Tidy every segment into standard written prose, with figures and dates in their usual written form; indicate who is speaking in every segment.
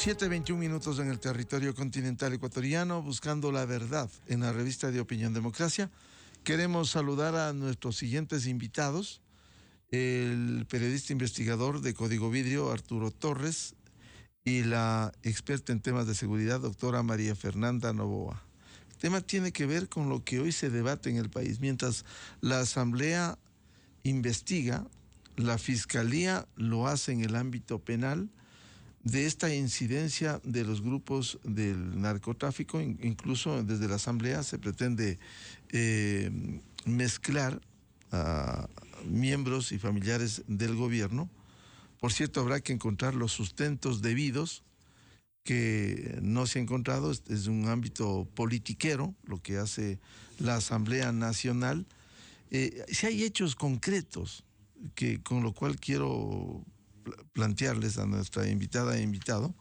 Speaker 1: 7:21 minutos en el territorio continental ecuatoriano, buscando la verdad en la revista de Opinión Democracia. Queremos saludar a nuestros siguientes invitados: el periodista investigador de Código Vidrio, Arturo Torres, y la experta en temas de seguridad, doctora María Fernanda Novoa. El tema tiene que ver con lo que hoy se debate en el país. Mientras la Asamblea investiga, la Fiscalía lo hace en el ámbito penal de esta incidencia de los grupos del narcotráfico. Incluso desde la Asamblea se pretende mezclar a miembros y familiares del gobierno. Por cierto, habrá que encontrar los sustentos debidos, que no se ha encontrado. Es un ámbito politiquero lo que hace la Asamblea Nacional. Si hay hechos concretos, con lo cual quiero plantearles a nuestra invitada e invitado.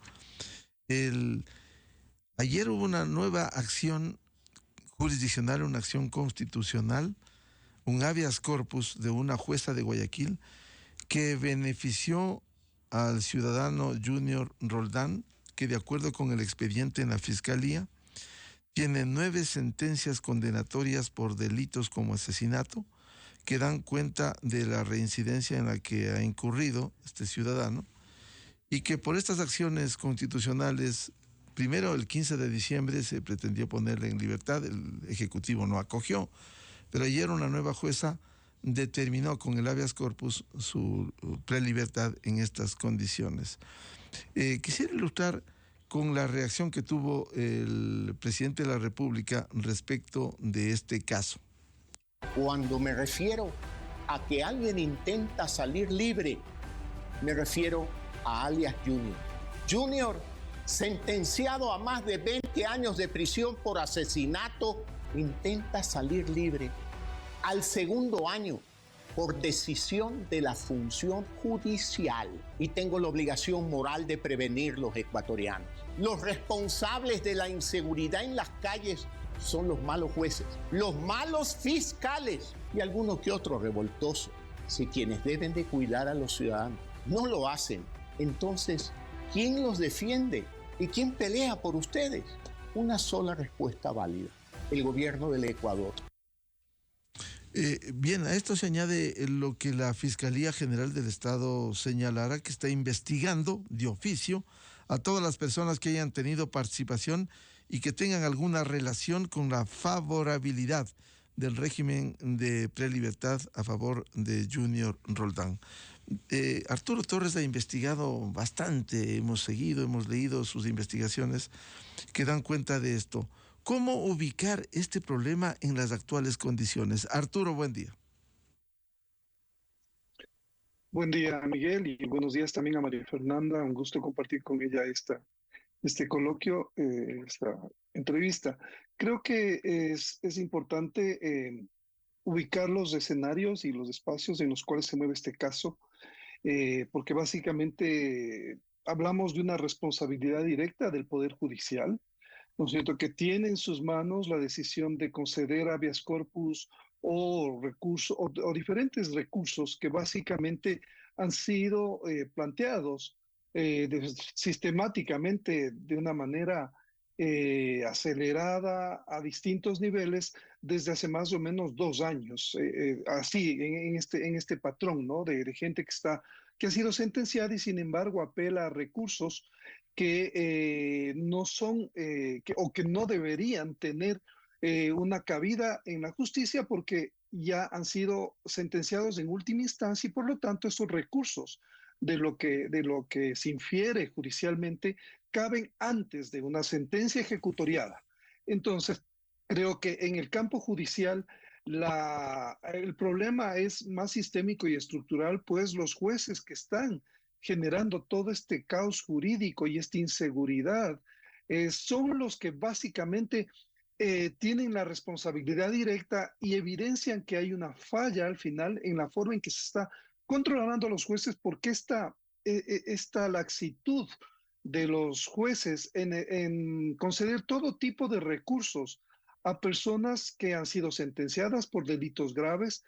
Speaker 1: Ayer hubo una nueva acción jurisdiccional, una acción constitucional, un habeas corpus de una jueza de Guayaquil que benefició al ciudadano Junior Roldán, que de acuerdo con el expediente en la Fiscalía tiene 9 sentencias condenatorias por delitos como asesinato, que dan cuenta de la reincidencia en la que ha incurrido este ciudadano, y que por estas acciones constitucionales, primero el 15 de diciembre se pretendió ponerle en libertad, el Ejecutivo no acogió, pero ayer una nueva jueza determinó con el habeas corpus su prelibertad en estas condiciones. Quisiera ilustrar con la reacción que tuvo el presidente de la República respecto de este caso.
Speaker 2: Cuando me refiero a que alguien intenta salir libre, me refiero a alias Junior. Junior, sentenciado a más de 20 años de prisión por asesinato, intenta salir libre al segundo año por decisión de la función judicial. Y tengo la obligación moral de prevenir los ecuatorianos. Los responsables de la inseguridad en las calles son los malos jueces, los malos fiscales y algunos que otros revoltosos. Si quienes deben de cuidar a los ciudadanos no lo hacen, entonces, ¿quién los defiende y quién pelea por ustedes? Una sola respuesta válida: el gobierno del Ecuador.
Speaker 1: Bien, a esto se añade lo que la Fiscalía General del Estado señalará, que está investigando de oficio a todas las personas que hayan tenido participación y que tengan alguna relación con la favorabilidad del régimen de prelibertad a favor de Junior Roldán. Arturo Torres ha investigado bastante, hemos leído sus investigaciones que dan cuenta de esto. ¿Cómo ubicar este problema en las actuales condiciones? Arturo, buen día.
Speaker 3: Buen día, Miguel, y buenos días también a María Fernanda. Un gusto compartir con ella este coloquio, esta entrevista. Creo que es importante ubicar los escenarios y los espacios en los cuales se mueve este caso, porque básicamente hablamos de una responsabilidad directa del Poder Judicial, ¿no es cierto?, que tiene en sus manos la decisión de conceder habeas corpus o recursos o diferentes recursos que básicamente han sido planteados sistemáticamente de una manera acelerada a distintos niveles desde hace más o menos 2 años, así en este patrón, ¿no?, de gente que ha sido sentenciada y sin embargo apela a recursos que no son o que no deberían tener una cabida en la justicia, porque ya han sido sentenciados en última instancia, y por lo tanto estos recursos de lo que se infiere judicialmente caben antes de una sentencia ejecutoriada. Entonces, creo que en el campo judicial el problema es más sistémico y estructural, pues los jueces que están generando todo este caos jurídico y esta inseguridad son los que básicamente tienen la responsabilidad directa y evidencian que hay una falla al final en la forma en que se está controlando a los jueces, porque esta laxitud de los jueces en conceder todo tipo de recursos a personas que han sido sentenciadas por delitos graves,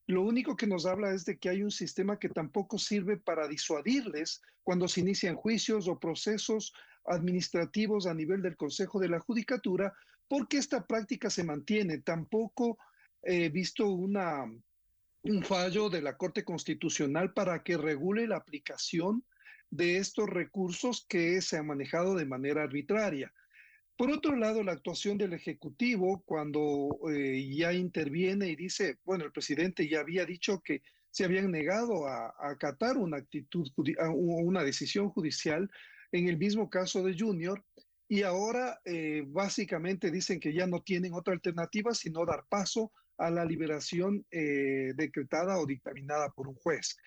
Speaker 3: lo único que nos habla es de que hay un sistema que tampoco sirve para disuadirles cuando se inician juicios o procesos administrativos a nivel del Consejo de la Judicatura, porque esta práctica se mantiene. Tampoco he visto un fallo de la Corte Constitucional para que regule la aplicación de estos recursos que se han manejado de manera arbitraria. Por otro lado, la actuación del Ejecutivo, cuando ya interviene y dice, bueno, el presidente ya había dicho que se habían negado a acatar una una decisión judicial en el mismo caso de Junior, y ahora básicamente dicen que ya no tienen otra alternativa sino dar paso a la liberación decretada o dictaminada por un juez.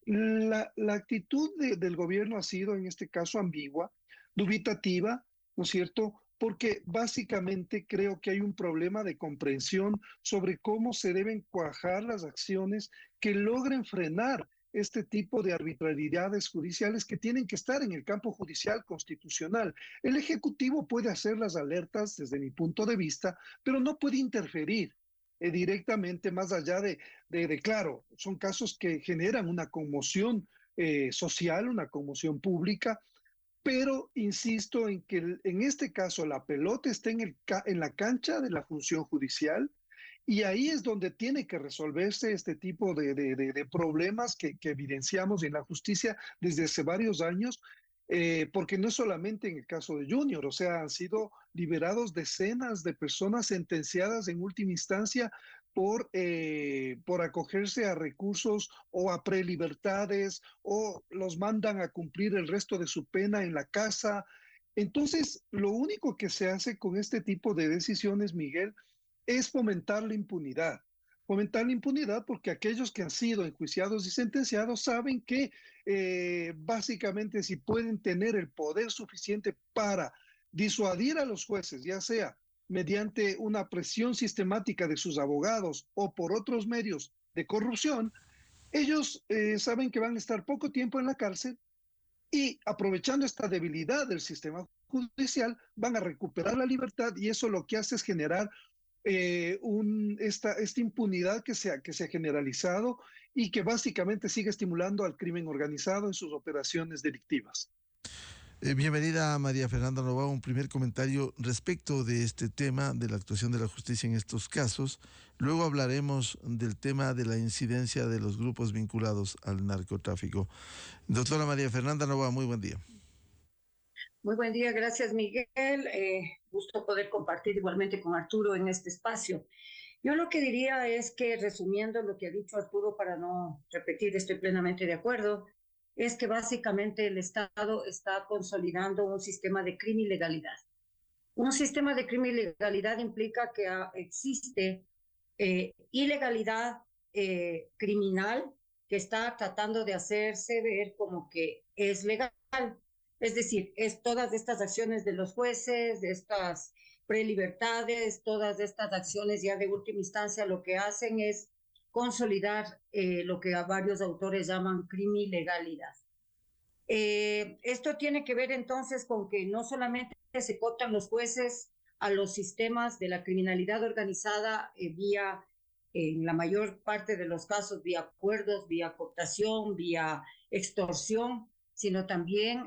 Speaker 3: La actitud del gobierno ha sido en este caso ambigua, dubitativa, ¿no es cierto? Porque básicamente creo que hay un problema de comprensión sobre cómo se deben cuajar las acciones que logren frenar este tipo de arbitrariedades judiciales que tienen que estar en el campo judicial constitucional. El Ejecutivo puede hacer las alertas desde mi punto de vista, pero no puede interferir directamente más allá claro, son casos que generan una conmoción social, una conmoción pública, pero insisto en que en este caso la pelota está en la cancha de la función judicial y ahí es donde tiene que resolverse este tipo de problemas que evidenciamos en la justicia desde hace varios años, porque no es solamente en el caso de Junior, o sea, han sido liberados decenas de personas sentenciadas en última instancia por acogerse a recursos o a prelibertades o los mandan a cumplir el resto de su pena en la casa. Entonces, lo único que se hace con este tipo de decisiones, Miguel, es fomentar la impunidad. Fomentar la impunidad porque aquellos que han sido enjuiciados y sentenciados saben que básicamente si pueden tener el poder suficiente para disuadir a los jueces, ya sea mediante una presión sistemática de sus abogados o por otros medios de corrupción, ellos saben que van a estar poco tiempo en la cárcel y aprovechando esta debilidad del sistema judicial van a recuperar la libertad y eso lo que hace es generar esta impunidad que se ha generalizado y que básicamente sigue estimulando al crimen organizado en sus operaciones delictivas.
Speaker 1: Bienvenida María Fernanda Novoa, un primer comentario respecto de este tema de la actuación de la justicia en estos casos. Luego hablaremos del tema de la incidencia de los grupos vinculados al narcotráfico. Doctora María Fernanda Novoa, muy buen día.
Speaker 4: Muy buen día, gracias Miguel. Gusto poder compartir igualmente con Arturo en este espacio. Yo lo que diría es que, resumiendo lo que ha dicho Arturo, para no repetir, estoy plenamente de acuerdo, es que básicamente el Estado está consolidando un sistema de criminalidad. Un sistema de criminalidad implica que existe ilegalidad criminal que está tratando de hacerse ver como que es legal. Es decir, es todas estas acciones de los jueces, de estas prelibertades, todas estas acciones ya de última instancia lo que hacen es consolidar lo que a varios autores llaman criminalidad. Esto tiene que ver entonces con que no solamente se cotan los jueces a los sistemas de la criminalidad organizada vía, en la mayor parte de los casos, vía acuerdos, vía cooptación, vía extorsión, sino también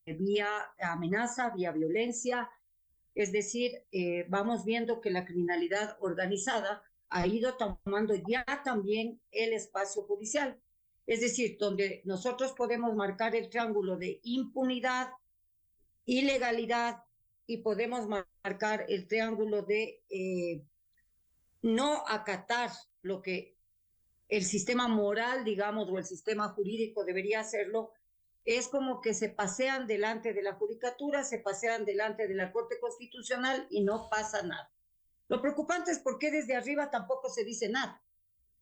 Speaker 4: vía amenaza, vía violencia. Es decir, vamos viendo que la criminalidad organizada ha ido tomando ya también el espacio judicial. Es decir, donde nosotros podemos marcar el triángulo de impunidad, ilegalidad y podemos marcar el triángulo de no acatar lo que el sistema moral, digamos, o el sistema jurídico debería hacerlo, es como que se pasean delante de la judicatura, se pasean delante de la Corte Constitucional y no pasa nada. Lo preocupante es por qué desde arriba tampoco se dice nada.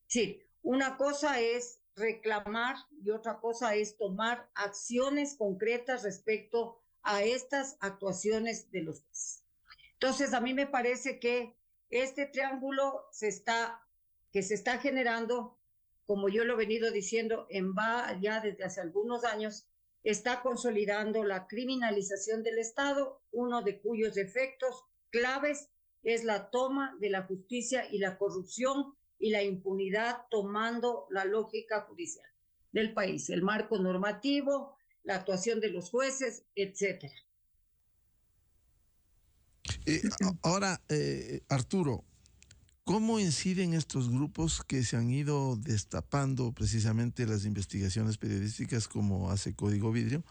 Speaker 4: Sí, una cosa es reclamar y otra cosa es tomar acciones concretas respecto a estas actuaciones de los jueces. Entonces, a mí me parece que este triángulo que se está generando, como yo lo he venido diciendo ya desde hace algunos años, está consolidando la criminalización del Estado, uno de cuyos efectos claves es la toma de la justicia y la corrupción y la impunidad tomando la lógica judicial del país, el marco normativo, la actuación de los jueces, etcétera.
Speaker 1: Ahora, Arturo, ¿cómo inciden estos grupos que se han ido destapando precisamente las investigaciones periodísticas como hace Código Vidrio?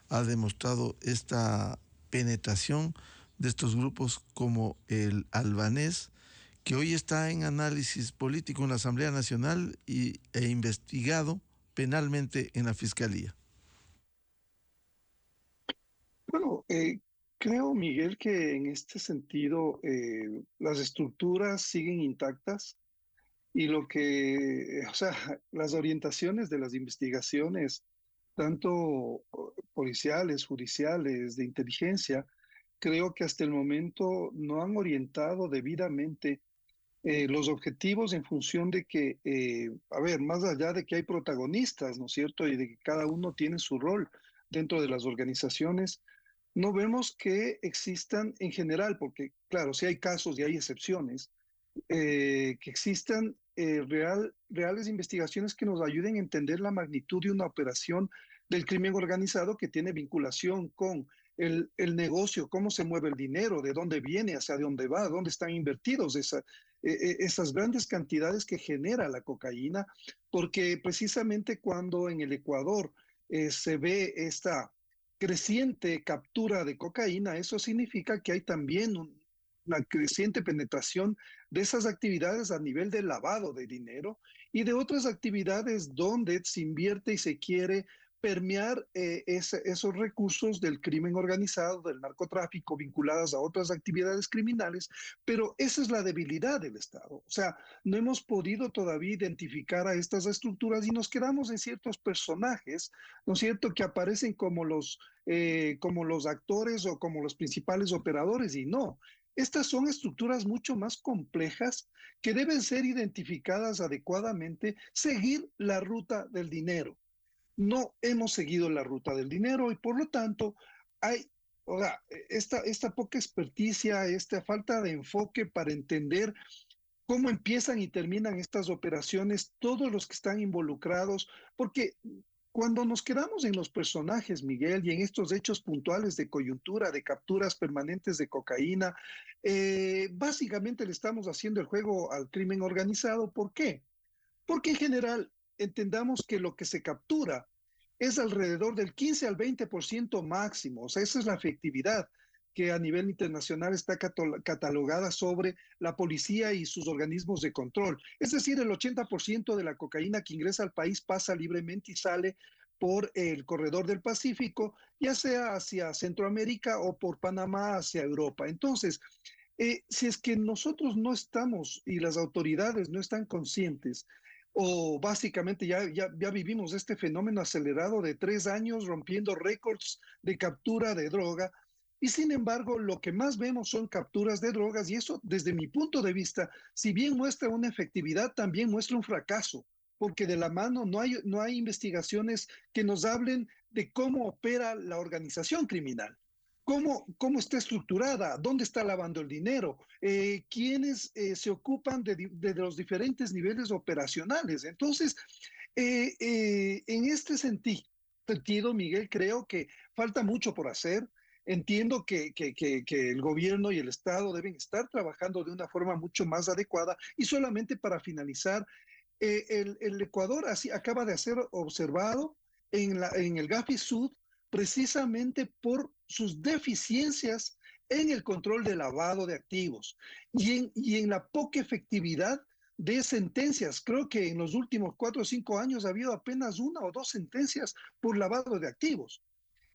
Speaker 1: Ha demostrado esta penetración de estos grupos como el albanés, que hoy está en análisis político en la Asamblea Nacional e investigado penalmente en la Fiscalía.
Speaker 3: Bueno, creo, Miguel, que en este sentido las estructuras siguen intactas y o sea, las orientaciones de las investigaciones, tanto policiales, judiciales, de inteligencia, creo que hasta el momento no han orientado debidamente los objetivos en función de que, a ver, más allá de que hay protagonistas, ¿no es cierto? Y de que cada uno tiene su rol dentro de las organizaciones, no vemos que existan en general, porque claro, sí hay casos y hay excepciones, que existan reales investigaciones que nos ayuden a entender la magnitud de una operación del crimen organizado que tiene vinculación con el negocio, cómo se mueve el dinero, de dónde viene, hacia dónde va, dónde están invertidos esas grandes cantidades que genera la cocaína, porque precisamente cuando en el Ecuador se ve esta creciente captura de cocaína, eso significa que hay también una creciente penetración de esas actividades a nivel de lavado de dinero y de otras actividades donde se invierte y se quiere permear esos recursos del crimen organizado, del narcotráfico, vinculadas a otras actividades criminales, pero esa es la debilidad del Estado. O sea, no hemos podido todavía identificar a estas estructuras y nos quedamos en ciertos personajes, ¿no es cierto?, que aparecen como los actores o como los principales operadores, y no. Estas son estructuras mucho más complejas que deben ser identificadas adecuadamente, seguir la ruta del dinero. No hemos seguido la ruta del dinero y por lo tanto hay, o sea, esta poca experticia, esta falta de enfoque para entender cómo empiezan y terminan estas operaciones, todos los que están involucrados, porque cuando nos quedamos en los personajes, Miguel, y en estos hechos puntuales de coyuntura, de capturas permanentes de cocaína, básicamente le estamos haciendo el juego al crimen organizado. ¿Por qué? Porque en general entendamos que lo que se captura es alrededor del 15 al 20% máximo, o sea, esa es la efectividad que a nivel internacional está catalogada sobre la policía y sus organismos de control. Es decir, el 80% de la cocaína que ingresa al país pasa libremente y sale por el corredor del Pacífico, ya sea hacia Centroamérica o por Panamá hacia Europa. Entonces, si es que nosotros no estamos y las autoridades no están conscientes, o básicamente ya vivimos este fenómeno acelerado de 3 años rompiendo récords de captura de droga, y sin embargo lo que más vemos son capturas de drogas, y eso desde mi punto de vista, si bien muestra una efectividad, también muestra un fracaso, porque de la mano no hay investigaciones que nos hablen de cómo opera la organización criminal. ¿Cómo está estructurada? ¿Dónde está lavando el dinero? ¿Quiénes se ocupan de los diferentes niveles operacionales? Entonces, en este sentido, Miguel, creo que falta mucho por hacer. Entiendo que el gobierno y el Estado deben estar trabajando de una forma mucho más adecuada. Y solamente para finalizar, el Ecuador así acaba de ser observado en el Gafi Sud precisamente por sus deficiencias en el control de lavado de activos y en la poca efectividad de sentencias. Creo que en los últimos 4 o 5 años ha habido apenas 1 o 2 sentencias por lavado de activos.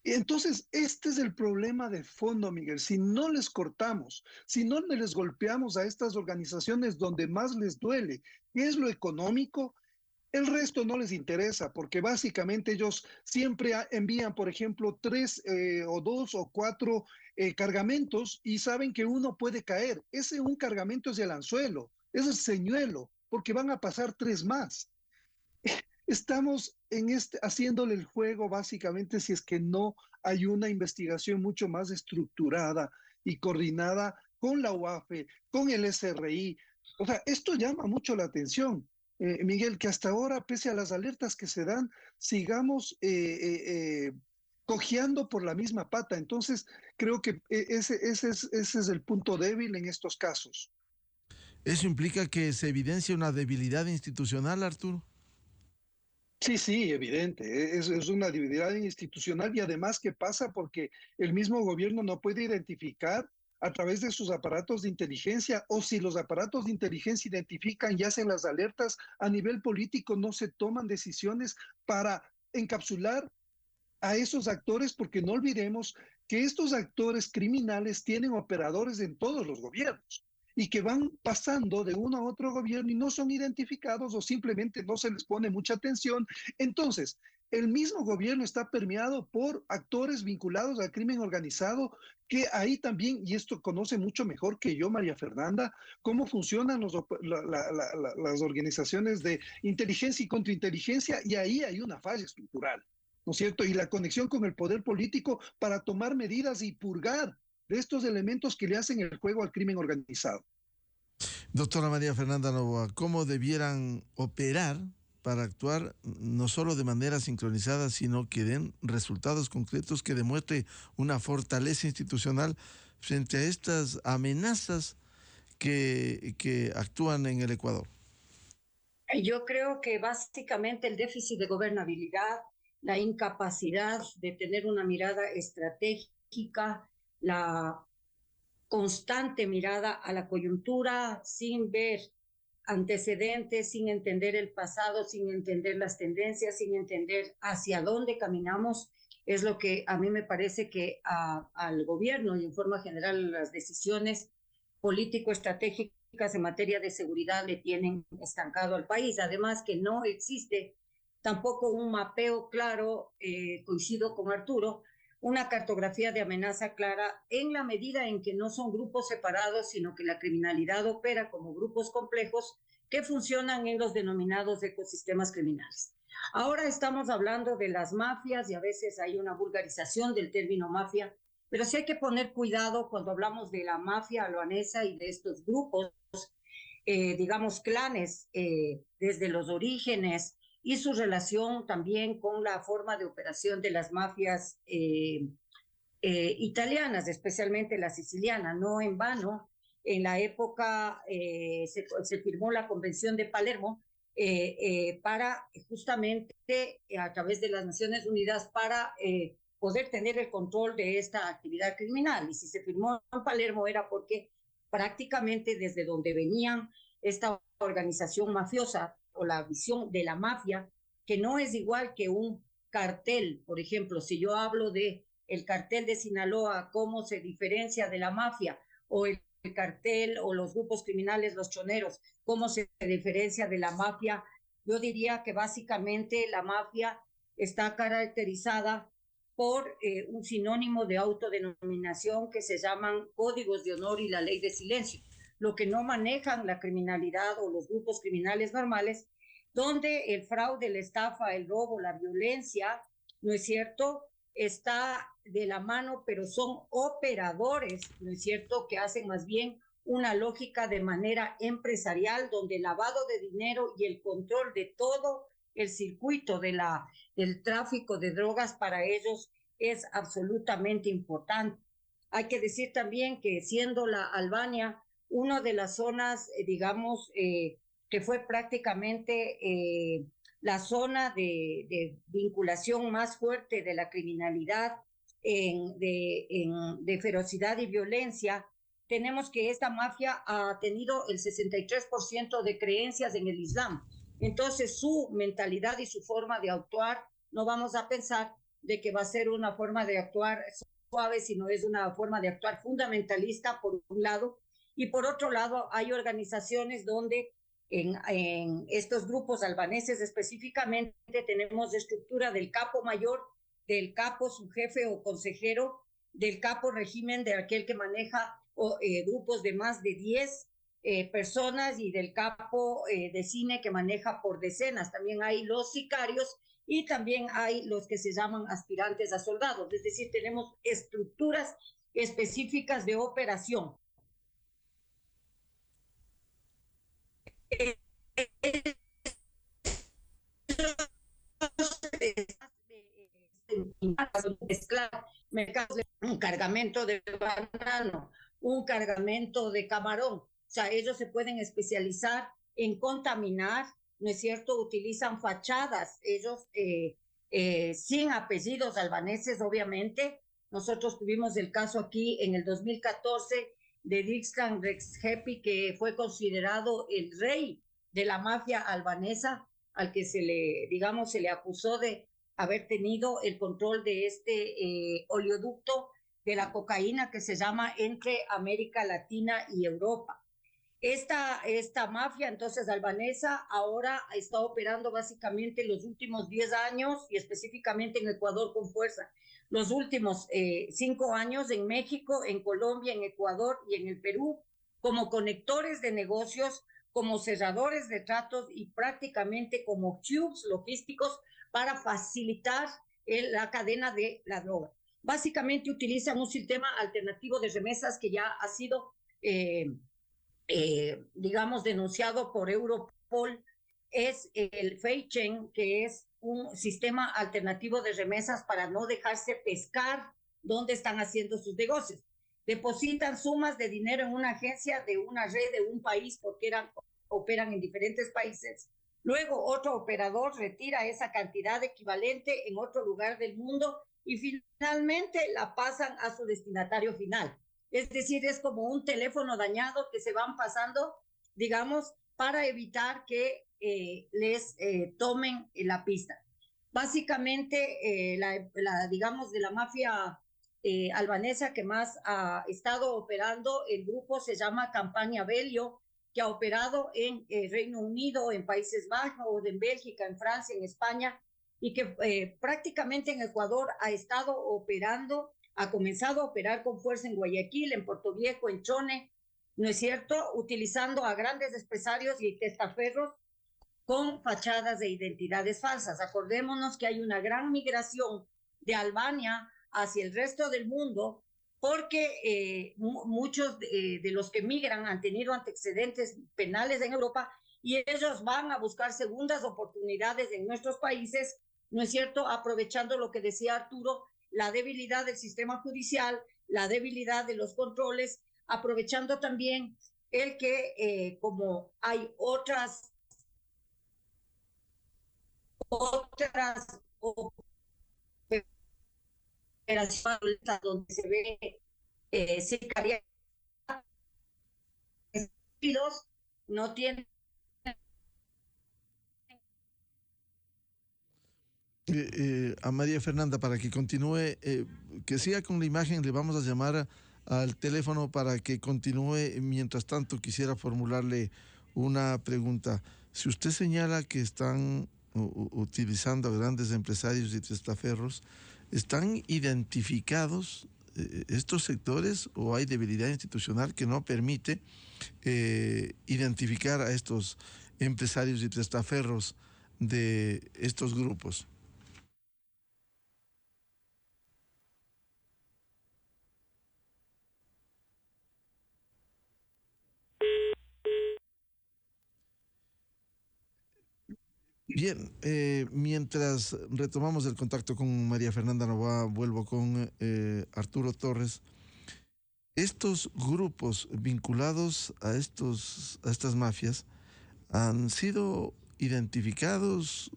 Speaker 3: Entonces, este es el problema de fondo, Miguel. Si no les cortamos, si no les golpeamos a estas organizaciones donde más les duele, que es lo económico, el resto no les interesa, porque básicamente ellos siempre envían, por ejemplo, 3 o 2 o 4 cargamentos y saben que uno puede caer. Ese un cargamento es el anzuelo, es el señuelo, porque van a pasar 3 más. Estamos haciéndole el juego básicamente si es que no hay una investigación mucho más estructurada y coordinada con la UAFE, con el SRI. O sea, esto llama mucho la atención, Miguel, que hasta ahora, pese a las alertas que se dan, sigamos cojeando por la misma pata. Entonces, creo que ese es el punto débil en estos casos.
Speaker 1: ¿Eso implica que se evidencia una debilidad institucional, Arturo?
Speaker 3: Sí, sí, evidente. Es una debilidad institucional y además que pasa porque el mismo gobierno no puede identificar a través de sus aparatos de inteligencia, o si los aparatos de inteligencia identifican y hacen las alertas a nivel político, no se toman decisiones para encapsular a esos actores, porque no olvidemos que estos actores criminales tienen operadores en todos los gobiernos y que van pasando de uno a otro gobierno y no son identificados o simplemente no se les pone mucha atención. Entonces, el mismo gobierno está permeado por actores vinculados al crimen organizado, que ahí también, y esto conoce mucho mejor que yo, María Fernanda, cómo funcionan las organizaciones de inteligencia y contrainteligencia, y ahí hay una falla estructural, ¿no es cierto? Y la conexión con el poder político para tomar medidas y purgar de estos elementos que le hacen el juego al crimen organizado.
Speaker 1: Doctora María Fernanda Novoa, ¿cómo debieran operar para actuar no solo de manera sincronizada, sino que den resultados concretos que demuestre una fortaleza institucional frente a estas amenazas que actúan en el Ecuador?
Speaker 4: Yo creo que básicamente el déficit de gobernabilidad, la incapacidad de tener una mirada estratégica, la constante mirada a la coyuntura sin ver antecedentes, sin entender el pasado, sin entender las tendencias, sin entender hacia dónde caminamos, es lo que a mí me parece que al gobierno y en forma general las decisiones político-estratégicas en materia de seguridad le tienen estancado al país. Además que no existe tampoco un mapeo claro, coincido con Arturo, una cartografía de amenaza clara en la medida en que no son grupos separados, sino que la criminalidad opera como grupos complejos que funcionan en los denominados ecosistemas criminales. Ahora estamos hablando de las mafias y a veces hay una vulgarización del término mafia, pero sí hay que poner cuidado cuando hablamos de la mafia albanesa y de estos grupos, digamos, clanes, desde los orígenes y su relación también con la forma de operación de las mafias italianas, especialmente la siciliana. No en vano, en la época se firmó la Convención de Palermo para justamente a través de las Naciones Unidas para poder tener el control de esta actividad criminal. Y si se firmó en Palermo era porque prácticamente desde donde venían esta organización mafiosa o la visión de la mafia, que no es igual que un cartel. Por ejemplo, si yo hablo de el cartel de Sinaloa, cómo se diferencia de la mafia, o el cartel o los grupos criminales, los choneros, cómo se diferencia de la mafia, yo diría que básicamente la mafia está caracterizada por un sinónimo de autodenominación que se llaman códigos de honor y la ley de silencio, lo que no manejan la criminalidad o los grupos criminales normales, donde el fraude, la estafa, el robo, la violencia, ¿no es cierto?, está de la mano, pero son operadores, ¿no es cierto?, que hacen más bien una lógica de manera empresarial, donde el lavado de dinero y el control de todo el circuito del tráfico de drogas para ellos es absolutamente importante. Hay que decir también que siendo la Albania una de las zonas, digamos, que fue prácticamente la zona de vinculación más fuerte de la criminalidad de ferocidad y violencia, tenemos que esta mafia ha tenido el 63% de creencias en el Islam. Entonces su mentalidad y su forma de actuar, no vamos a pensar de que va a ser una forma de actuar suave, sino es una forma de actuar fundamentalista por un lado, y por otro lado hay organizaciones donde en estos grupos albaneses específicamente tenemos estructura del capo mayor, del capo su jefe o consejero, del capo régimen de aquel que maneja grupos de más de 10 personas, y del capo de cine que maneja por decenas. También hay los sicarios y también hay los que se llaman aspirantes a soldados. Es decir, tenemos estructuras específicas de operación. mercados, un cargamento de banano, un cargamento de camarón. O sea, ellos se pueden especializar en contaminar, ¿no es cierto? Utilizan fachadas, ellos sin apellidos albaneses, obviamente. Nosotros tuvimos el caso aquí en el 2014 de Dixon Rexhepi, que fue considerado el rey de la mafia albanesa, al que digamos, se le acusó de haber tenido el control de este oleoducto de la cocaína que se llama entre América Latina y Europa. Esta mafia entonces albanesa ahora está operando básicamente los últimos 10 años y específicamente en Ecuador con fuerza. Los últimos 5 años en México, en Colombia, en Ecuador y en el Perú como conectores de negocios, como cerradores de tratos y prácticamente como hubs logísticos para facilitar la cadena de la droga. Básicamente utilizan un sistema alternativo de remesas que ya ha sido digamos, denunciado por Europol, es el FeiChain, que es un sistema alternativo de remesas para no dejarse pescar dónde están haciendo sus negocios. Depositan sumas de dinero en una agencia de una red de un país porque operan en diferentes países. Luego otro operador retira esa cantidad equivalente en otro lugar del mundo y finalmente la pasan a su destinatario final. Es decir, es como un teléfono dañado que se van pasando, digamos, para evitar que les tomen la pista. Básicamente, digamos, de la mafia albanesa que más ha estado operando, el grupo se llama Campaña Belio, que ha operado en Reino Unido, en Países Bajos, en Bélgica, en Francia, en España, y que prácticamente en Ecuador ha estado operando, ha comenzado a operar con fuerza en Guayaquil, en Puerto Viejo, en Chone, ¿no es cierto? Utilizando a grandes empresarios y testaferros con fachadas de identidades falsas. Acordémonos que hay una gran migración de Albania hacia el resto del mundo porque muchos de los que migran han tenido antecedentes penales en Europa y ellos van a buscar segundas oportunidades en nuestros países, ¿no es cierto? Aprovechando lo que decía Arturo, la debilidad del sistema judicial, la debilidad de los controles, aprovechando también el que como hay otras operaciones donde se ve sicariatos, no tienen
Speaker 1: a María Fernanda para que continúe, que siga con la imagen, le vamos a llamar al teléfono para que continúe. Mientras tanto, quisiera formularle una pregunta. Si usted señala que están utilizando a grandes empresarios y testaferros, ¿están identificados estos sectores o hay debilidad institucional que no permite identificar a estos empresarios y testaferros de estos grupos? Bien, mientras retomamos el contacto con María Fernanda Novoa, vuelvo con Arturo Torres. Estos grupos vinculados a estas mafias han sido identificados,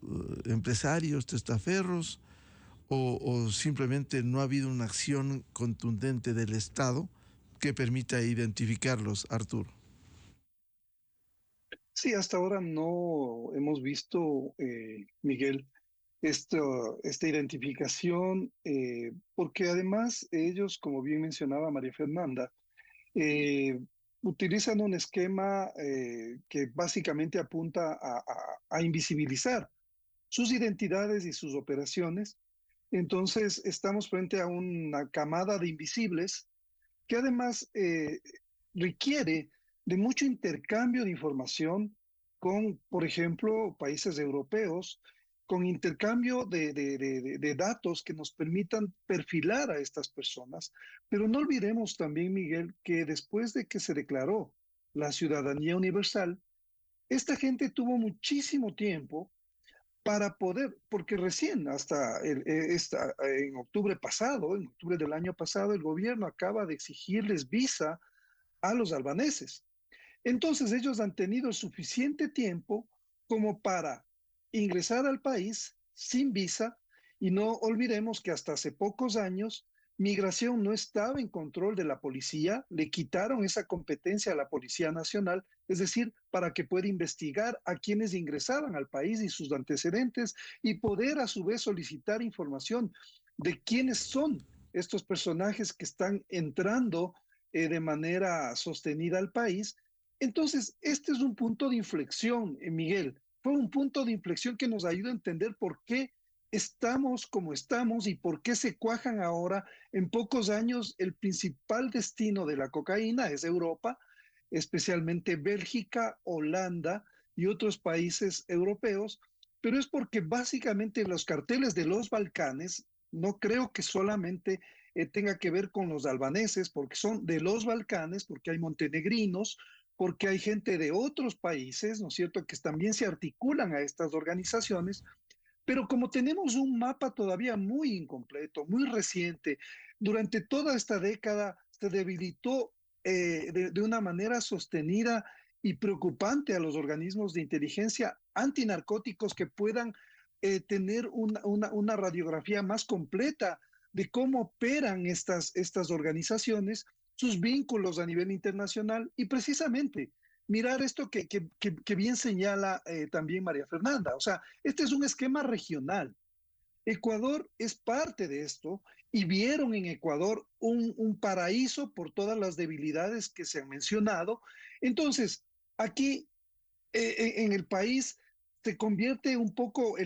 Speaker 1: empresarios, testaferros, o simplemente no ha habido una acción contundente del Estado que permita identificarlos, Arturo.
Speaker 3: Sí, hasta ahora no hemos visto, Miguel, esta identificación, porque además ellos, como bien mencionaba María Fernanda, eh, utilizan un esquema que básicamente apunta a invisibilizar sus identidades y sus operaciones. Entonces, estamos frente a una camada de invisibles que además requiere de mucho intercambio de información con, por ejemplo, países europeos, con intercambio de datos que nos permitan perfilar a estas personas. Pero no olvidemos también, Miguel, que después de que se declaró la ciudadanía universal, esta gente tuvo muchísimo tiempo para poder, porque recién en octubre pasado, en octubre del año pasado, el gobierno acaba de exigirles visa a los albaneses. Entonces ellos han tenido suficiente tiempo como para ingresar al país sin visa, y no olvidemos que hasta hace pocos años Migración no estaba en control de la policía, le quitaron esa competencia a la Policía Nacional, es decir, para que pueda investigar a quienes ingresaban al país y sus antecedentes y poder a su vez solicitar información de quiénes son estos personajes que están entrando de manera sostenida al país. Entonces, este es un punto de inflexión, Miguel. Fue un punto de inflexión que nos ayuda a entender por qué estamos como estamos y por qué se cuajan ahora. En pocos años el principal destino de la cocaína es Europa, especialmente Bélgica, Holanda y otros países europeos, pero es porque básicamente los carteles de los Balcanes, no creo que solamente tenga que ver con los albaneses, porque son de los Balcanes, porque hay montenegrinos, porque hay gente de otros países, ¿no es cierto?, que también se articulan a estas organizaciones, pero como tenemos un mapa todavía muy incompleto, muy reciente, durante toda esta década se debilitó de una manera sostenida y preocupante a los organismos de inteligencia antinarcóticos que puedan tener una radiografía más completa de cómo operan estas organizaciones, sus vínculos a nivel internacional y precisamente mirar esto que bien señala también María Fernanda. O sea, este es un esquema regional. Ecuador es parte de esto y vieron en Ecuador un paraíso por todas las debilidades que se han mencionado. Entonces, aquí en el país se convierte un poco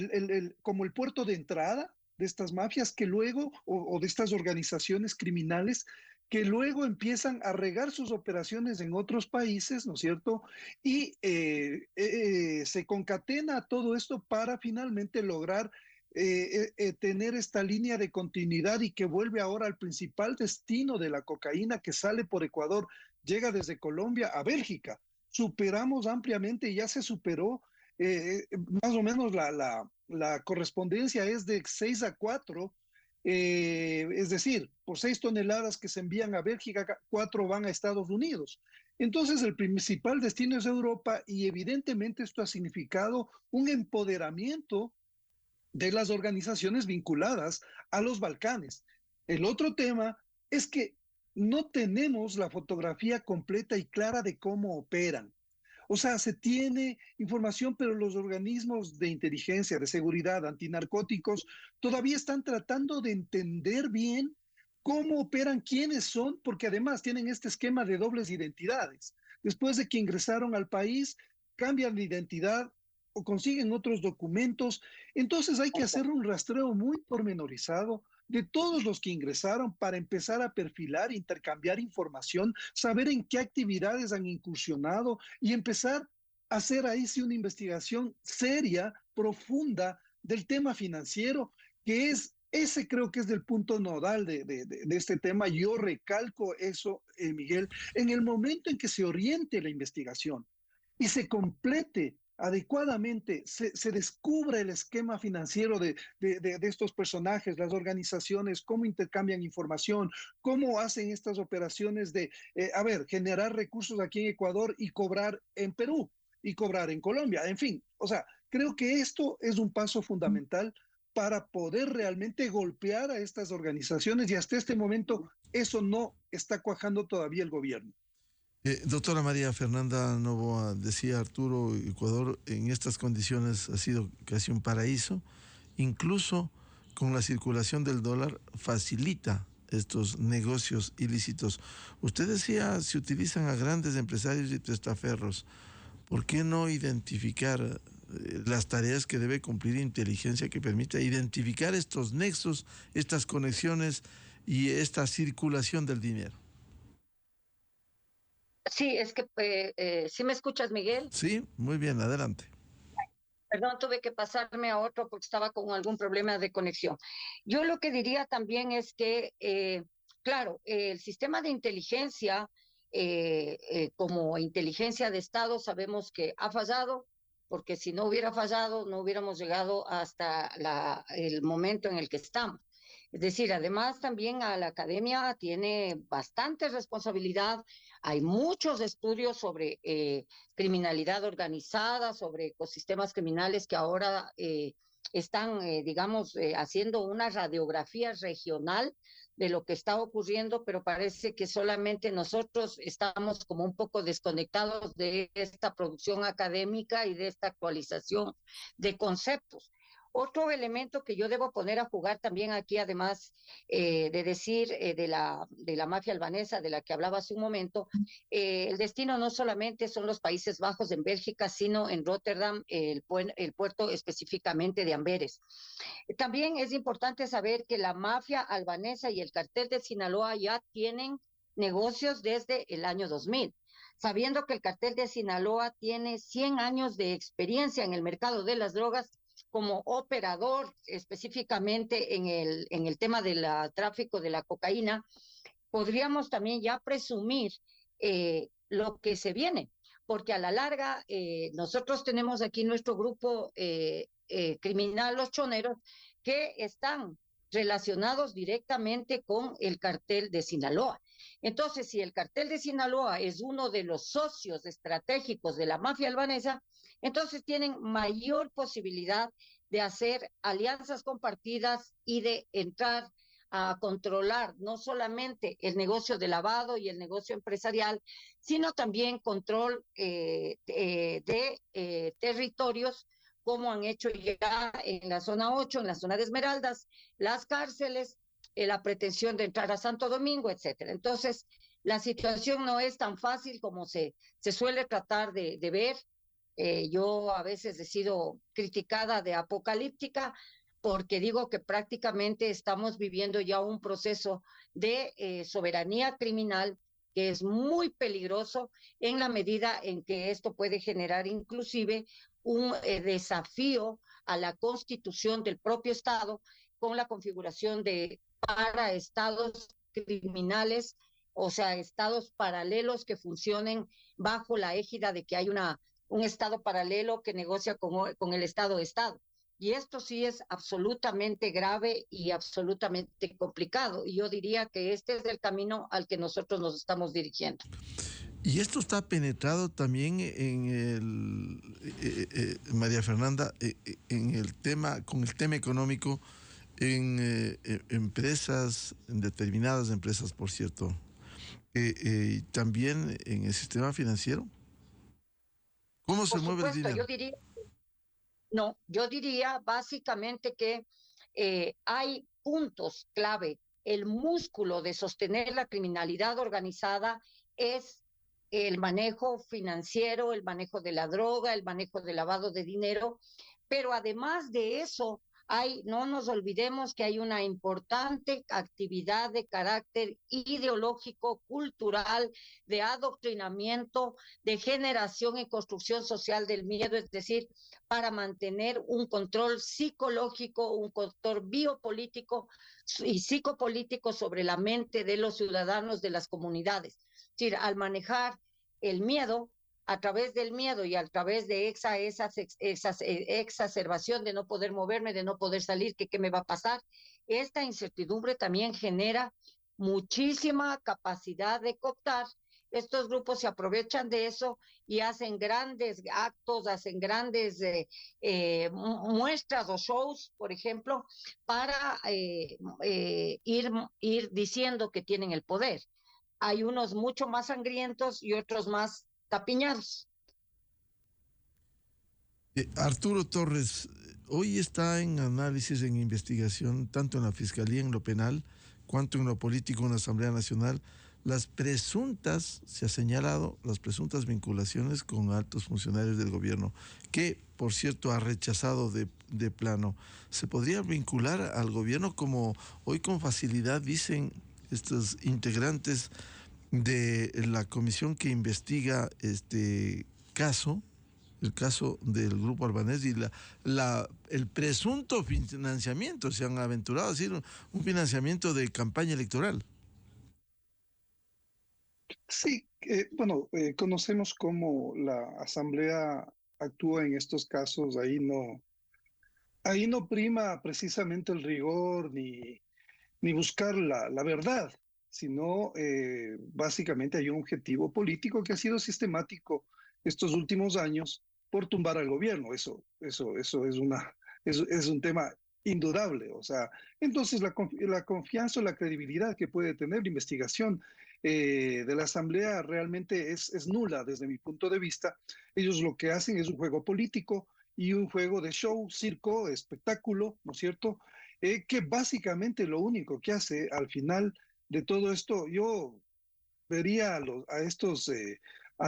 Speaker 3: como el puerto de entrada de estas mafias que luego, o de estas organizaciones criminales, que luego empiezan a regar sus operaciones en otros países, ¿no es cierto? Y se concatena todo esto para finalmente lograr tener esta línea de continuidad y que vuelve ahora al principal destino de la cocaína que sale por Ecuador, llega desde Colombia a Bélgica. Superamos ampliamente, ya se superó, más o menos la correspondencia es de 6 a 4, es decir, por 6 toneladas que se envían a Bélgica, 4 van a Estados Unidos. Entonces el principal destino es Europa y evidentemente esto ha significado un empoderamiento de las organizaciones vinculadas a los Balcanes. El otro tema es que no tenemos la fotografía completa y clara de cómo operan. O sea, se tiene información, pero los organismos de inteligencia, de seguridad, antinarcóticos, todavía están tratando de entender bien cómo operan, quiénes son, porque además tienen este esquema de dobles identidades. Después de que ingresaron al país, cambian de identidad o consiguen otros documentos. Entonces hay que hacer un rastreo muy pormenorizado de todos los que ingresaron para empezar a perfilar, intercambiar información, saber en qué actividades han incursionado y empezar a hacer ahí sí una investigación seria, profunda del tema financiero, que es, ese creo que es el punto nodal de este tema. Yo recalco eso, Miguel, en el momento en que se oriente la investigación y se complete adecuadamente, se descubra el esquema financiero de estos personajes, las organizaciones, cómo intercambian información, cómo hacen estas operaciones de, generar recursos aquí en Ecuador y cobrar en Perú y cobrar en Colombia, en fin. O sea, creo que esto es un paso fundamental para poder realmente golpear a estas organizaciones y hasta este momento eso no está cuajando todavía el gobierno.
Speaker 1: Doctora María Fernanda Novoa, decía Arturo, Ecuador en estas condiciones ha sido casi un paraíso, incluso con la circulación del dólar facilita estos negocios ilícitos. Usted decía, se utilizan a grandes empresarios y testaferros. ¿Por qué no identificar las tareas que debe cumplir inteligencia que permita identificar estos nexos, estas conexiones y esta circulación del dinero?
Speaker 4: Sí, es que, ¿sí me escuchas, Miguel?
Speaker 1: Sí, muy bien, adelante.
Speaker 4: Perdón, tuve que pasarme a otro porque estaba con algún problema de conexión. Yo lo que diría también es que, claro, el sistema de inteligencia, como inteligencia de Estado, sabemos que ha fallado, porque si no hubiera fallado, no hubiéramos llegado hasta el momento en el que estamos. Es decir, además también a la academia tiene bastante responsabilidad. Hay muchos estudios sobre criminalidad organizada, sobre ecosistemas criminales que ahora están, digamos, haciendo una radiografía regional de lo que está ocurriendo, pero parece que solamente nosotros estamos como un poco desconectados de esta producción académica y de esta actualización de conceptos. Otro elemento que yo debo poner a jugar también aquí, además de decir de la mafia albanesa de la que hablaba hace un momento, el destino no solamente son los Países Bajos en Bélgica, sino en Rotterdam, el puerto específicamente de Amberes. También es importante saber que la mafia albanesa y el cartel de Sinaloa ya tienen negocios desde el año 2000, sabiendo que el cartel de Sinaloa tiene 100 años de experiencia en el mercado de las drogas como operador específicamente en el tema del tráfico de la cocaína. Podríamos también ya presumir lo que se viene, porque a la larga nosotros tenemos aquí nuestro grupo criminal, los choneros, que están relacionados directamente con el cartel de Sinaloa. Entonces, si el cartel de Sinaloa es uno de los socios estratégicos de la mafia albanesa, entonces tienen mayor posibilidad de hacer alianzas compartidas y de entrar a controlar no solamente el negocio de lavado y el negocio empresarial, sino también control de territorios, como han hecho ya en la zona 8, en la zona de Esmeraldas, las cárceles, la pretensión de entrar a Santo Domingo, etcétera. Entonces, la situación no es tan fácil como se suele tratar de ver. Yo a veces he sido criticada de apocalíptica porque digo que prácticamente estamos viviendo ya un proceso de soberanía criminal que es muy peligroso en la medida en que esto puede generar inclusive un desafío a la constitución del propio Estado con la configuración de paraestados criminales, o sea, estados paralelos que funcionen bajo la égida de que hay un Estado paralelo que negocia con el Estado-Estado. Y esto sí es absolutamente grave y absolutamente complicado. Y yo diría que este es el camino al que nosotros nos estamos dirigiendo.
Speaker 1: Y esto está penetrado también en María Fernanda, en el tema, con el tema económico, en empresas, en determinadas empresas, por cierto, también en el sistema financiero. ¿Cómo se mueve el dinero?
Speaker 4: Yo diría básicamente que hay puntos clave. El músculo de sostener la criminalidad organizada es el manejo financiero, el manejo de la droga, el manejo del lavado de dinero, pero además de eso, no nos olvidemos que hay una importante actividad de carácter ideológico, cultural, de adoctrinamiento, de generación y construcción social del miedo, es decir, para mantener un control psicológico, un control biopolítico y psicopolítico sobre la mente de los ciudadanos de las comunidades. Es decir, al manejar el miedo, a través del miedo y a través de esa exacerbación de no poder moverme, de no poder salir, que qué me va a pasar, esta incertidumbre también genera muchísima capacidad de cooptar. Estos grupos se aprovechan de eso y hacen grandes actos, hacen grandes muestras o shows, por ejemplo, para ir diciendo que tienen el poder. Hay unos mucho más sangrientos y otros más tapiñados.
Speaker 1: Arturo Torres, hoy está en análisis, en investigación, tanto en la Fiscalía, en lo penal, cuanto en lo político, en la Asamblea Nacional, se ha señalado, las presuntas vinculaciones con altos funcionarios del gobierno, que, por cierto, ha rechazado de plano. ¿Se podría vincular al gobierno como hoy con facilidad dicen estos integrantes de la comisión que investiga este caso, el caso del grupo albanés y el presunto financiamiento? Se han aventurado a decir un financiamiento de campaña electoral.
Speaker 3: Sí, conocemos cómo la Asamblea actúa en estos casos, ahí no prima precisamente el rigor ni buscar la verdad, sino básicamente hay un objetivo político que ha sido sistemático estos últimos años por tumbar al gobierno. Eso es un tema indudable. O sea, entonces la confianza o la credibilidad que puede tener la investigación de la Asamblea realmente es nula desde mi punto de vista. Ellos lo que hacen es un juego político y un juego de show, circo, espectáculo, ¿no es cierto? Que básicamente lo único que hace al final de todo esto, yo vería a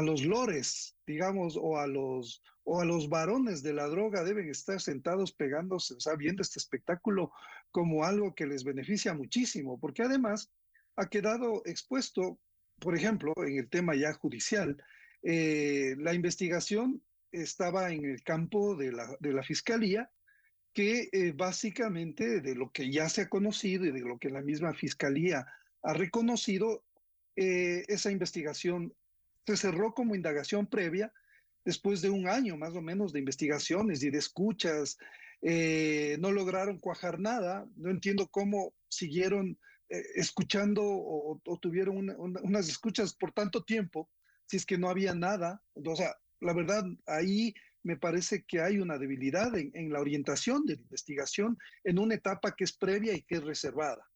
Speaker 3: los lores, digamos, o a los varones de la droga deben estar sentados pegándose, o sea, viendo este espectáculo como algo que les beneficia muchísimo, porque además ha quedado expuesto, por ejemplo, en el tema ya judicial, la investigación estaba en el campo de la fiscalía, que básicamente de lo que ya se ha conocido y de lo que la misma fiscalía ha reconocido, esa investigación se cerró como indagación previa después de un año más o menos de investigaciones y de escuchas. No lograron cuajar nada. No entiendo cómo siguieron escuchando o tuvieron unas escuchas por tanto tiempo si es que no había nada. O sea, la verdad, ahí me parece que hay una debilidad en la orientación de la investigación en una etapa que es previa y que es reservada.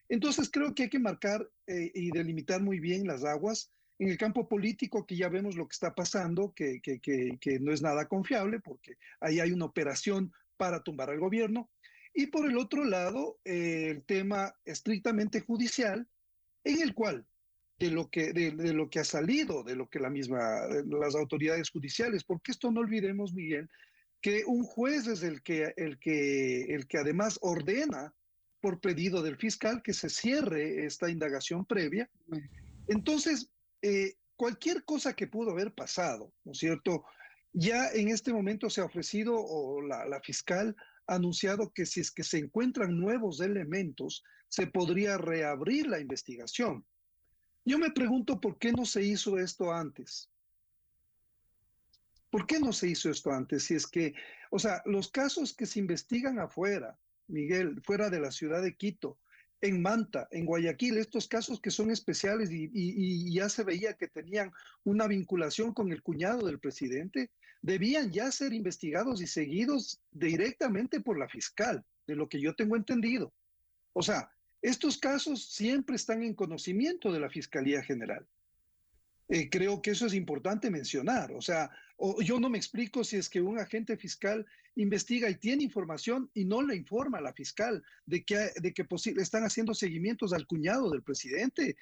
Speaker 3: Entonces creo que hay que marcar y delimitar muy bien las aguas. En el campo político, que ya vemos lo que está pasando, que no es nada confiable, porque ahí hay una operación para tumbar al gobierno. Y por el otro lado, el tema estrictamente judicial, en el cual de lo que ha salido, de lo que las autoridades judiciales, porque esto no olvidemos, Miguel, que un juez es el que además ordena por pedido del fiscal que se cierre esta indagación previa. Entonces, cualquier cosa que pudo haber pasado, ¿no es cierto? Ya en este momento se ha ofrecido, o la fiscal ha anunciado que si es que se encuentran nuevos elementos, se podría reabrir la investigación. Yo me pregunto por qué no se hizo esto antes. ¿Por qué no se hizo esto antes? Si es que, o sea, los casos que se investigan afuera, Miguel, fuera de la ciudad de Quito, en Manta, en Guayaquil, estos casos que son especiales y ya se veía que tenían una vinculación con el cuñado del presidente, debían ya ser investigados y seguidos directamente por la fiscal, de lo que yo tengo entendido. O sea, estos casos siempre están en conocimiento de la Fiscalía General. Creo que eso es importante mencionar. O sea, yo no me explico si es que un agente fiscal investiga y tiene información y no le informa a la fiscal de que están haciendo seguimientos al cuñado del presidente.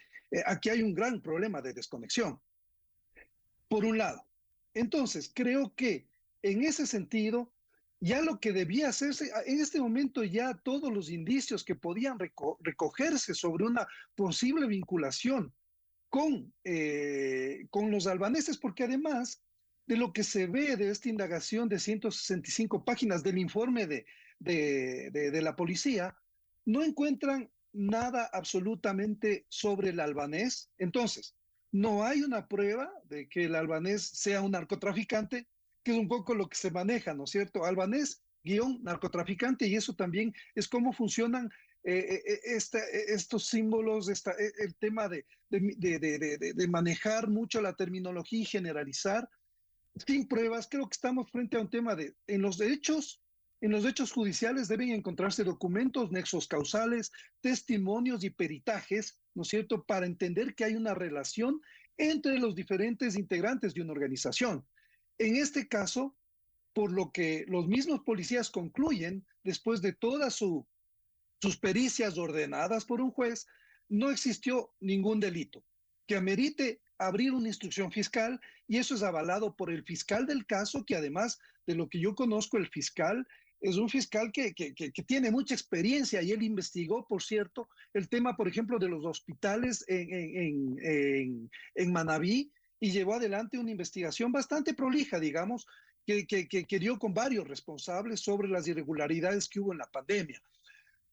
Speaker 3: Aquí hay un gran problema de desconexión, por un lado. Entonces, creo que en ese sentido, ya lo que debía hacerse, en este momento ya todos los indicios que podían recogerse sobre una posible vinculación con los albaneses, porque además de lo que se ve de esta indagación de 165 páginas del informe de la policía, no encuentran nada absolutamente sobre el albanés. Entonces, no hay una prueba de que el albanés sea un narcotraficante, que es un poco lo que se maneja, ¿no es cierto? Albanés guión narcotraficante, y eso también es cómo funcionan estos símbolos, el tema de manejar mucho la terminología y generalizar sin pruebas. Creo que estamos frente a un tema en los hechos judiciales deben encontrarse documentos, nexos causales, testimonios y peritajes, ¿no es cierto?, para entender que hay una relación entre los diferentes integrantes de una organización. En este caso, por lo que los mismos policías concluyen, después de todas sus pericias ordenadas por un juez, no existió ningún delito que amerite abrir una instrucción fiscal, y eso es avalado por el fiscal del caso, que además de lo que yo conozco, el fiscal es un fiscal que tiene mucha experiencia, y él investigó, por cierto, el tema, por ejemplo, de los hospitales en Manabí, y llevó adelante una investigación bastante prolija, digamos, que dio con varios responsables sobre las irregularidades que hubo en la pandemia.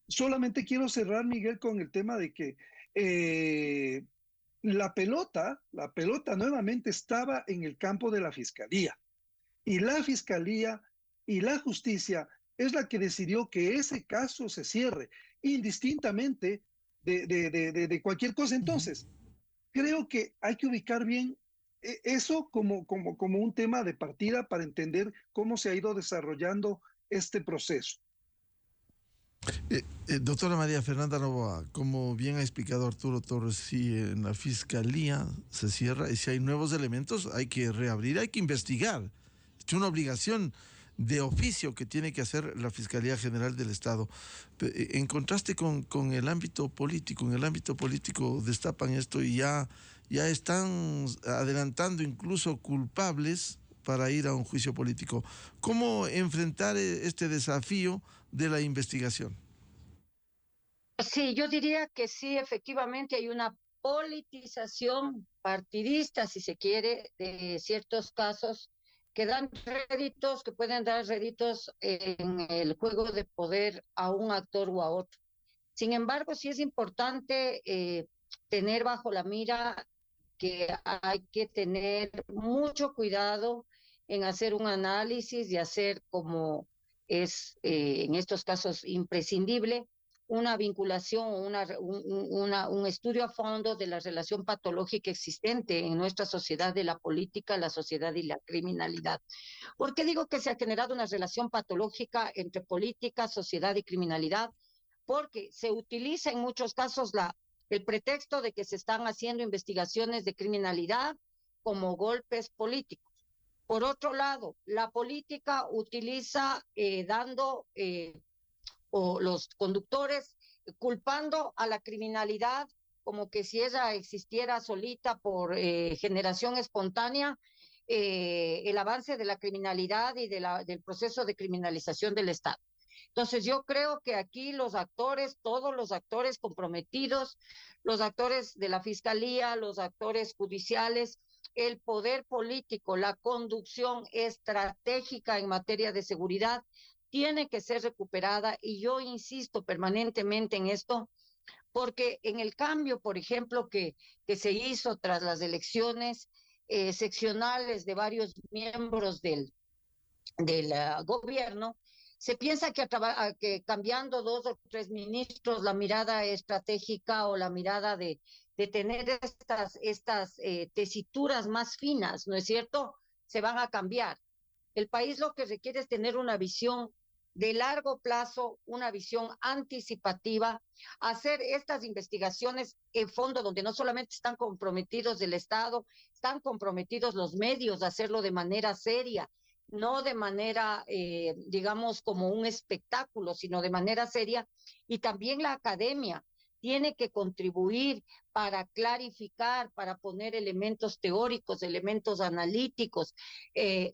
Speaker 3: Solamente quiero cerrar, Miguel, con el tema de que la pelota nuevamente estaba en el campo de la fiscalía. Y la Fiscalía y la Justicia es la que decidió que ese caso se cierre, indistintamente de cualquier cosa. Entonces, creo que hay que ubicar bien eso como un tema de partida para entender cómo se ha ido desarrollando este proceso.
Speaker 1: Doctora María Fernanda Novoa, como bien ha explicado Arturo Torres, si en la Fiscalía se cierra y si hay nuevos elementos, hay que reabrir, hay que investigar. Es una obligación de oficio que tiene que hacer la Fiscalía General del Estado. En contraste con el ámbito político, en el ámbito político destapan esto y ya están adelantando incluso culpables para ir a un juicio político. ¿Cómo enfrentar este desafío de la investigación?
Speaker 4: Sí, yo diría que sí, efectivamente hay una politización partidista, si se quiere, de ciertos casos que dan réditos, que pueden dar réditos en el juego de poder a un actor o a otro. Sin embargo, sí es importante tener bajo la mira que hay que tener mucho cuidado en hacer un análisis y hacer como es en estos casos imprescindible una vinculación o un estudio a fondo de la relación patológica existente en nuestra sociedad de la política, la sociedad y la criminalidad. ¿Por qué digo que se ha generado una relación patológica entre política, sociedad y criminalidad? Porque se utiliza en muchos casos el pretexto de que se están haciendo investigaciones de criminalidad como golpes políticos. Por otro lado, la política utiliza o los conductores culpando a la criminalidad como que si ella existiera solita por generación espontánea, el avance de la criminalidad y del proceso de criminalización del Estado. Entonces yo creo que aquí los actores, todos los actores comprometidos, los actores de la Fiscalía, los actores judiciales, el poder político, la conducción estratégica en materia de seguridad, tiene que ser recuperada y yo insisto permanentemente en esto, porque en el cambio, por ejemplo, que se hizo tras las elecciones seccionales de varios miembros del gobierno, se piensa que cambiando 2 o 3 ministros, la mirada estratégica o la mirada de tener estas tesituras más finas, ¿no es cierto?, se van a cambiar. El país lo que requiere es tener una visión de largo plazo, una visión anticipativa, hacer estas investigaciones en fondo donde no solamente están comprometidos el Estado, están comprometidos los medios a hacerlo de manera seria, no de manera, digamos, como un espectáculo, sino de manera seria, y también la academia tiene que contribuir para clarificar, para poner elementos teóricos, elementos analíticos,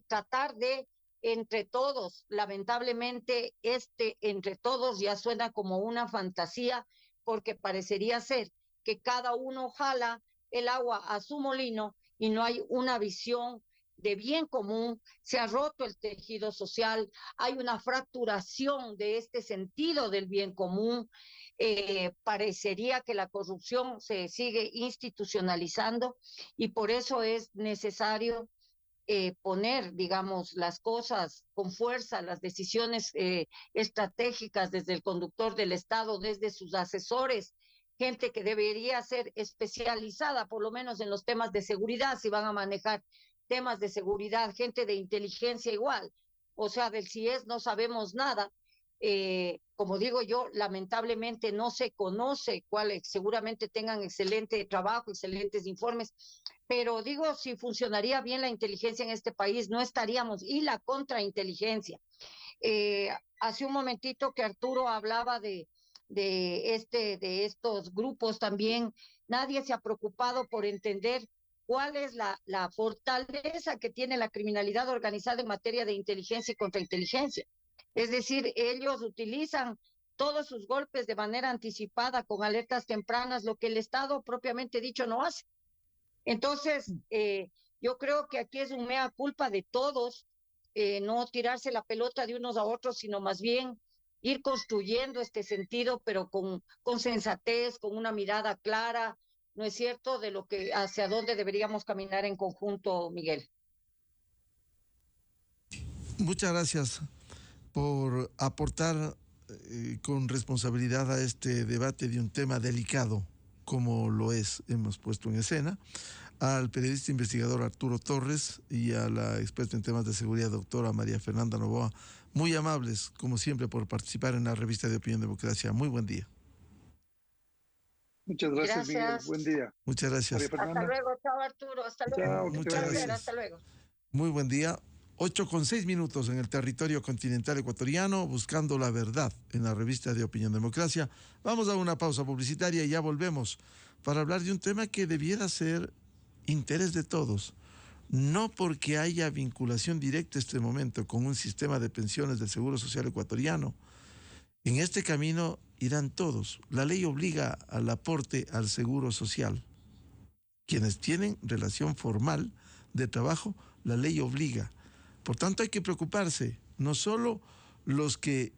Speaker 4: tratar de entre todos, lamentablemente entre todos ya suena como una fantasía, porque parecería ser que cada uno jala el agua a su molino y no hay una visión de bien común, se ha roto el tejido social, hay una fracturación de este sentido del bien común, parecería que la corrupción se sigue institucionalizando y por eso es necesario poner, digamos, las cosas con fuerza, las decisiones estratégicas desde el conductor del Estado, desde sus asesores, gente que debería ser especializada, por lo menos en los temas de seguridad, si van a manejar temas de seguridad, gente de inteligencia igual, o sea, del CIES no sabemos nada. Como digo yo, lamentablemente no se conoce cuáles, seguramente tengan excelente trabajo, excelentes informes, pero digo, si funcionaría bien la inteligencia en este país, no estaríamos, y la contrainteligencia. Hace un momentito que Arturo hablaba de estos grupos también, nadie se ha preocupado por entender cuál es la fortaleza que tiene la criminalidad organizada en materia de inteligencia y contrainteligencia. Es decir, ellos utilizan todos sus golpes de manera anticipada, con alertas tempranas, lo que el Estado propiamente dicho no hace. Entonces, yo creo que aquí es un mea culpa de todos, no tirarse la pelota de unos a otros, sino más bien ir construyendo este sentido, pero con sensatez, con una mirada clara, ¿no es cierto?, de lo que hacia dónde deberíamos caminar en conjunto, Miguel.
Speaker 1: Muchas gracias por aportar con responsabilidad a este debate de un tema delicado como lo es, hemos puesto en escena, al periodista investigador Arturo Torres y a la experta en temas de seguridad doctora María Fernanda Novoa, muy amables como siempre por participar en la revista de Opinión Democracia. Muy buen día.
Speaker 3: Muchas gracias, Miguel. Buen día.
Speaker 1: Muchas gracias.
Speaker 4: Hasta luego, chao Arturo, hasta luego.
Speaker 3: Chao,
Speaker 1: muchas gracias.
Speaker 4: Hasta luego.
Speaker 1: Muy buen día. 8:06 en el territorio continental ecuatoriano, buscando la verdad en la revista de Opinión Democracia. Vamos a una pausa publicitaria y ya volvemos para hablar de un tema que debiera ser interés de todos. No porque haya vinculación directa en este momento con un sistema de pensiones del Seguro Social ecuatoriano. En este camino irán todos. La ley obliga al aporte al Seguro Social. Quienes tienen relación formal de trabajo, la ley obliga. Por tanto, hay que preocuparse, no solo los que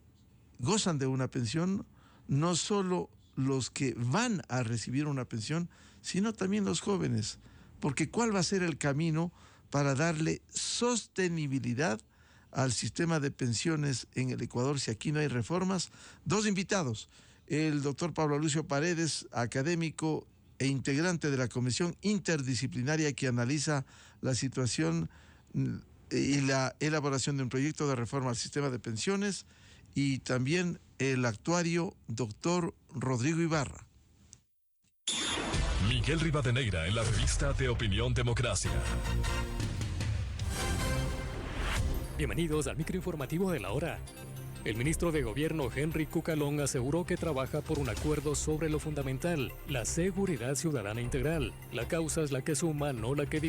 Speaker 1: gozan de una pensión, no solo los que van a recibir una pensión, sino también los jóvenes. Porque ¿cuál va a ser el camino para darle sostenibilidad al sistema de pensiones en el Ecuador si aquí no hay reformas? Dos invitados, el doctor Pablo Lucio Paredes, académico e integrante de la Comisión Interdisciplinaria que analiza la situación y la elaboración de un proyecto de reforma al sistema de pensiones, y también el actuario doctor Rodrigo Ibarra.
Speaker 5: Miguel Rivadeneira en la revista de Opinión Democracia.
Speaker 6: Bienvenidos al microinformativo de la hora. El ministro de Gobierno Henry Cucalón aseguró que trabaja por un acuerdo sobre lo fundamental, la seguridad ciudadana integral. La causa es la que suma, no la que divide.